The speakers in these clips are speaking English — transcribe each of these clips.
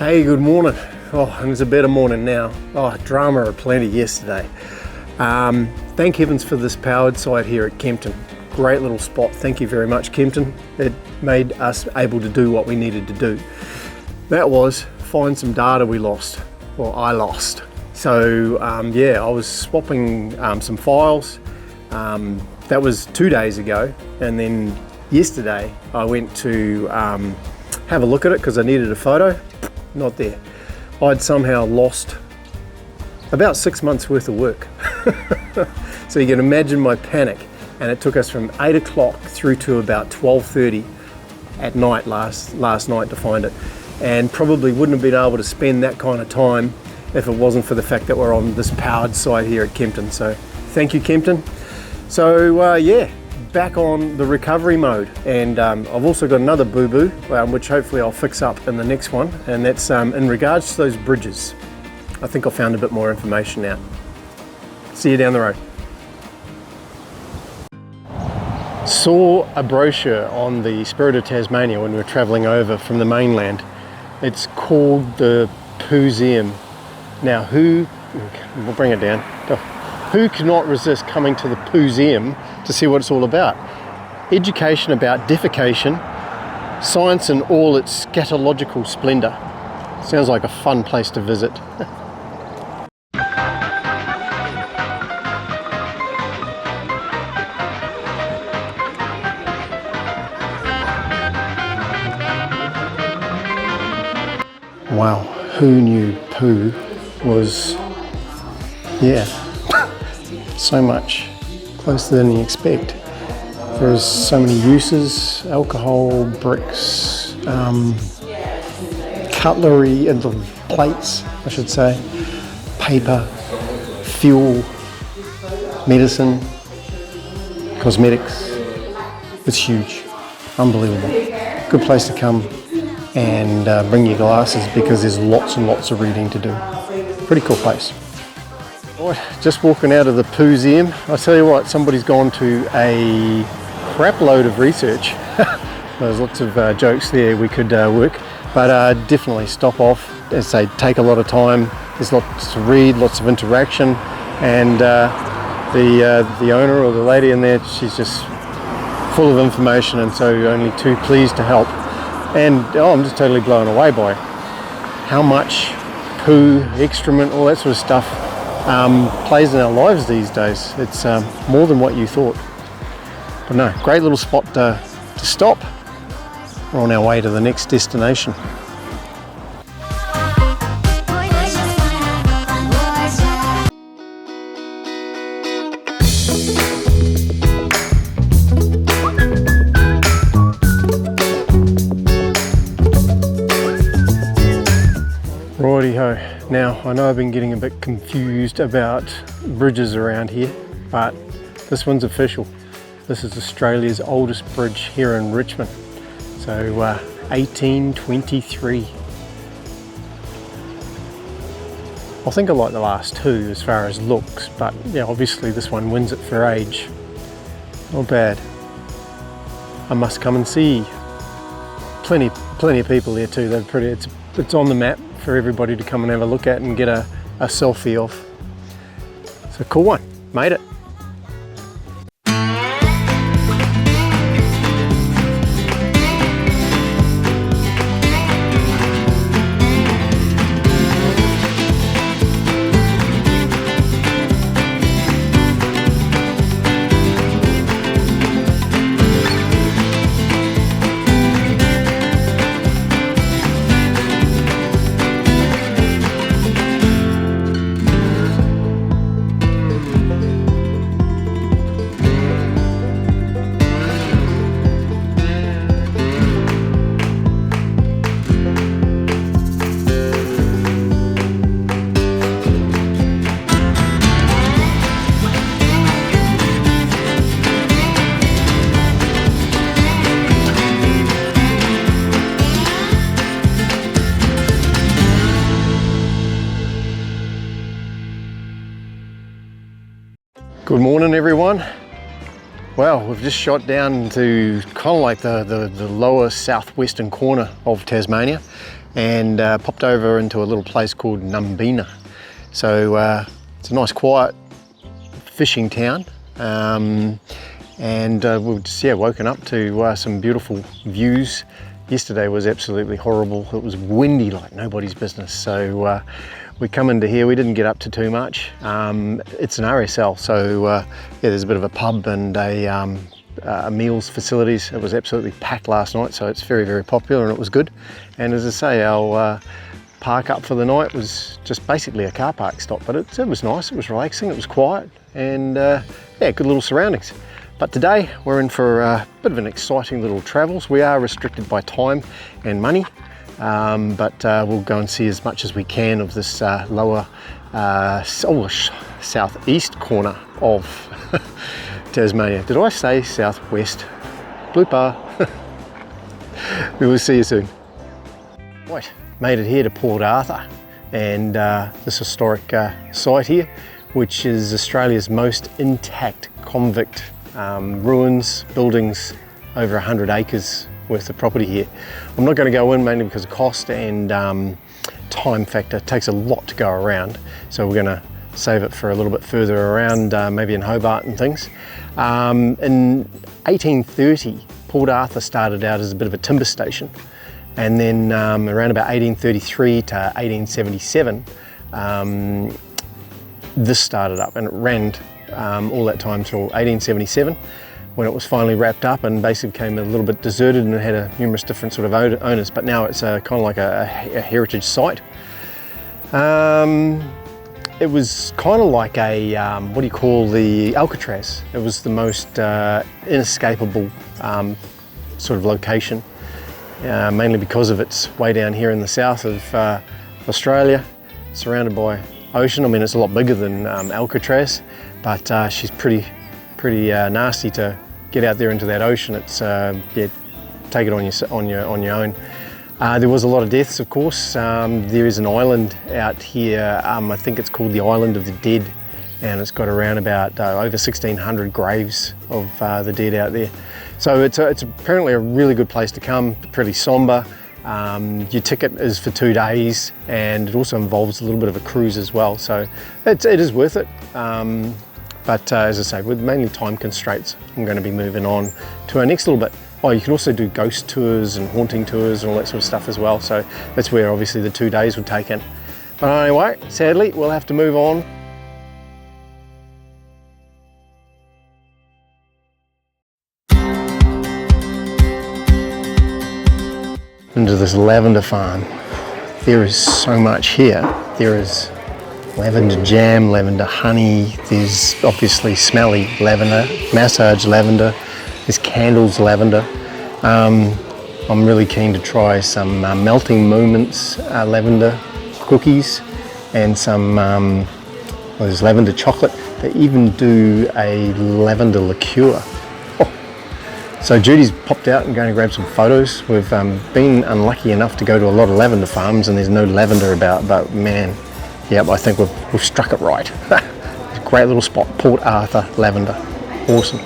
Hey, good morning. Oh, and it's a better morning now. Oh, drama aplenty yesterday. Thank heavens for this powered site here at Kempton. Great little spot. Thank you very much, Kempton. It made us able to do what we needed to do. That was find some data we lost, or I lost. So yeah, I was swapping some files. That was 2 days ago, and then yesterday I went to have a look at it because I needed a photo. Not there. I'd somehow lost about 6 months worth of work. So you can imagine my panic, and it took us from 8 o'clock through to about 12:30 at night last night to find it, and probably wouldn't have been able to spend that kind of time if it wasn't for the fact that we're on this powered site here at Kempton. So thank you, Kempton. So yeah, back on the recovery mode, and I've also got another boo-boo which hopefully I'll fix up in the next one, and that's in regards to those bridges. I think I found a bit more information now. See you down the road. Saw a brochure on the Spirit of Tasmania when we were travelling over from the mainland. It's called the Pooseum. Now we'll bring it down. Who cannot resist coming to the Pooseum to see what it's all about? Education about defecation, science in all its scatological splendour. Sounds like a fun place to visit. Wow, who knew poo was, yeah, so much closer than you expect. There's so many uses: alcohol, bricks, cutlery, and the plates, I should say, paper, fuel, medicine, cosmetics. It's huge, unbelievable. Good place to come and bring your glasses because there's lots and lots of reading to do. Pretty cool place. Just walking out of the Pooseum. I tell you what, somebody's gone to a crap load of research. There's lots of jokes there we could work, but definitely stop off. As I say, take a lot of time. There's lots to read, lots of interaction, and the owner or the lady in there, she's just full of information, and so only too pleased to help. And I'm just totally blown away by how much poo, excrement, all that sort of stuff plays in our lives these days. It's more than what you thought. But no, great little spot to stop. We're on our way to the next destination. Righty-ho. Now, I know I've been getting a bit confused about bridges around here, but this one's official. This is Australia's oldest bridge here in Richmond. So 1823. I think I like the last two as far as looks, but yeah, obviously this one wins it for age. Not bad. I must come and see. Plenty of people there too. They're pretty. It's on the map for everybody to come and have a look at and get a selfie of. It's a cool one. Made it. Good morning, everyone. Well, we've just shot down to kind of like the lower southwestern corner of Tasmania. and popped over into a little place called Nubeena. So it's a nice quiet fishing town, and we've just woken up to some beautiful views. Yesterday was absolutely horrible. It was windy like nobody's business. So we come into here, we didn't get up to too much. It's an RSL, so there's a bit of a pub and a meals facilities. It was absolutely packed last night, so it's very, very popular and it was good. And as I say, our park up for the night was just basically a car park stop, but it was nice, it was relaxing, it was quiet, and good little surroundings. But today we're in for a bit of an exciting little travels. We are restricted by time and money, but we'll go and see as much as we can of this lower southeast corner of Tasmania. Did I say southwest? Blooper. We will see you soon. Right, made it here to Port Arthur, and this historic site here, which is Australia's most intact convict ruins, buildings, over 100 acres worth of property here. I'm not going to go in mainly because of cost and time factor. It takes a lot to go around, so we're going to save it for a little bit further around, maybe in Hobart and things. In 1830, Port Arthur started out as a bit of a timber station, and then around about 1833 to 1877, this started up, and it ran all that time till 1877, when it was finally wrapped up and basically became a little bit deserted, and it had numerous different sort of owners, but now it's kind of like a heritage site. It was kind of like a, what do you call the Alcatraz? It was the most inescapable sort of location, mainly because of its way down here in the south of Australia, surrounded by ocean. I mean, it's a lot bigger than Alcatraz, but she's pretty nasty to get out there into that ocean. It's take it on your own. There was a lot of deaths, of course. There is an island out here. I think it's called the Island of the Dead, and it's got around about over 1,600 graves of the dead out there. So it's apparently a really good place to come. Pretty somber. Your ticket is for 2 days, and it also involves a little bit of a cruise as well. So it is worth it. But as I say, with mainly time constraints, I'm going to be moving on to our next little bit. Oh, you can also do ghost tours and haunting tours and all that sort of stuff as well. So that's where obviously the 2 days would take in. But anyway, sadly, we'll have to move on. Into this lavender farm. There is so much here. There is lavender jam, lavender honey, there's obviously smelly lavender, massage lavender, there's candles lavender. I'm really keen to try some melting moments lavender cookies, and some there's lavender chocolate. They even do a lavender liqueur. So Judy's popped out and going to grab some photos. We've been unlucky enough to go to a lot of lavender farms and there's no lavender about, but man, yep, I think we've struck it right. Great little spot, Port Arthur lavender, awesome.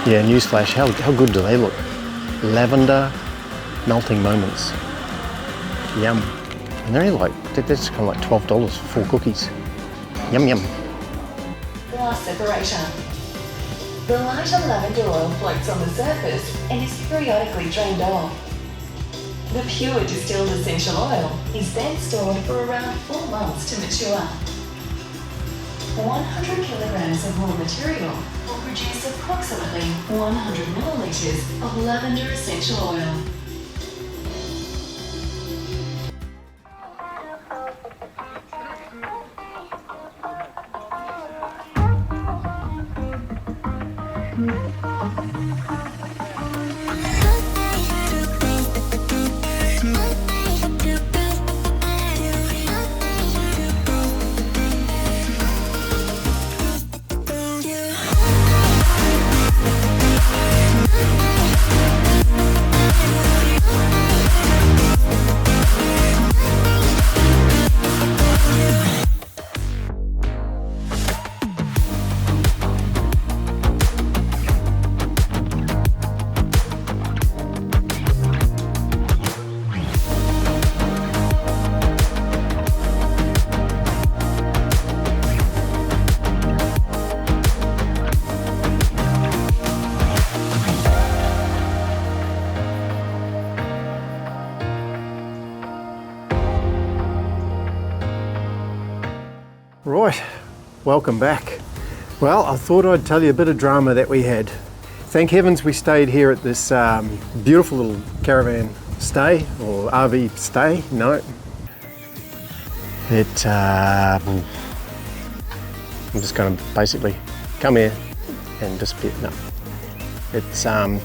Yeah, newsflash, how good do they look? Lavender melting moments, yum. And they're only that's kind of like $12 for 4 cookies, yum yum. Glass separator. The lighter lavender oil floats on the surface and is periodically drained off. The pure distilled essential oil is then stored for around 4 months to mature. 100 kilograms of raw material will produce approximately 100 milliliters of lavender essential oil. Right, welcome back. Well, I thought I'd tell you a bit of drama that we had. Thank heavens we stayed here at this beautiful little caravan stay, or RV stay, no. I'm just going to basically come here and disappear. No, it's no.